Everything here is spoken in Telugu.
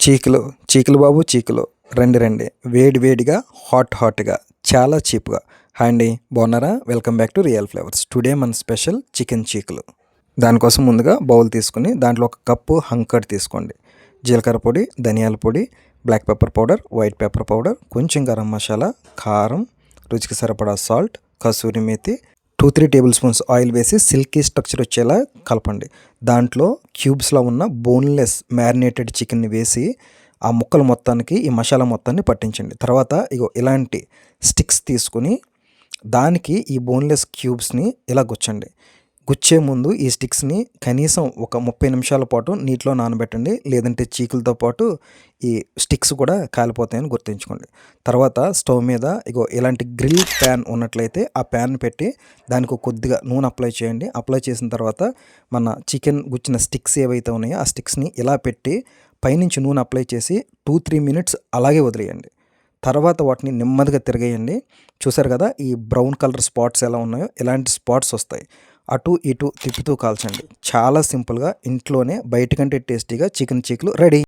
చీకులు చీకులు బాబు చీకులు రండి రండి వేడి వేడిగా హాట్గా చాలా చీప్గా. హాయ్ అండి, బాగున్నారా? Welcome back to real flavours. Today మన స్పెషల్ చికెన్ చీకులు. దానికోసం ముందుగా బౌల్ తీసుకుని దాంట్లో ఒక కప్పు హంకర్డ్ తీసుకోండి. జీలకర్ర పొడి, ధనియాల పొడి, black pepper powder, white pepper powder, కొంచెం గరం మసాలా, కారం, రుచికి సరిపడా salt, kasuri methi, 2-3 table spoons oil వేసి సిల్కీ స్ట్రక్చర్ వచ్చేలా కలపండి. దాంట్లో క్యూబ్స్లో ఉన్న బోన్లెస్ మ్యారినేటెడ్ చికెన్ని వేసి ఆ ముక్కలు మొత్తానికి ఈ మసాలా మొత్తాన్ని పట్టించండి. తర్వాత ఇలాంటి స్టిక్స్ తీసుకుని దానికి ఈ బోన్లెస్ క్యూబ్స్ని ఇలా గుచ్చండి. గుచ్చే ముందు ఈ స్టిక్స్ని కనీసం ఒక 30 నిమిషాల పాటు నీటిలో నానబెట్టండి. లేదంటే చీకులతో పాటు ఈ స్టిక్స్ కూడా కాలిపోతాయని గుర్తుంచుకోండి. తర్వాత స్టవ్ మీద ఇలాంటి గ్రిల్ ప్యాన్ ఉన్నట్లయితే ఆ ప్యాన్ పెట్టి దానికి కొద్దిగా నూనె అప్లై చేయండి. అప్లై చేసిన తర్వాత మన చికెన్ గుచ్చిన స్టిక్స్ ఏవైతే ఉన్నాయో ఆ స్టిక్స్ని ఇలా పెట్టి పైనుంచి నూనె అప్లై చేసి 2-3 మినిట్స్ అలాగే వదిలేయండి. తర్వాత వాటిని నెమ్మదిగా తిరగేయండి. చూసారు కదా ఈ బ్రౌన్ కలర్ స్పాట్స్ ఎలా ఉన్నాయో ఇలాంటి స్పాట్స్ వస్తాయి. అటు ఇటు తిప్పుతూ కాల్చండి. చాలా సింపుల్గా ఇంట్లోనే బయట కంటే టేస్టీగా చికెన్ చీకులు రెడీ.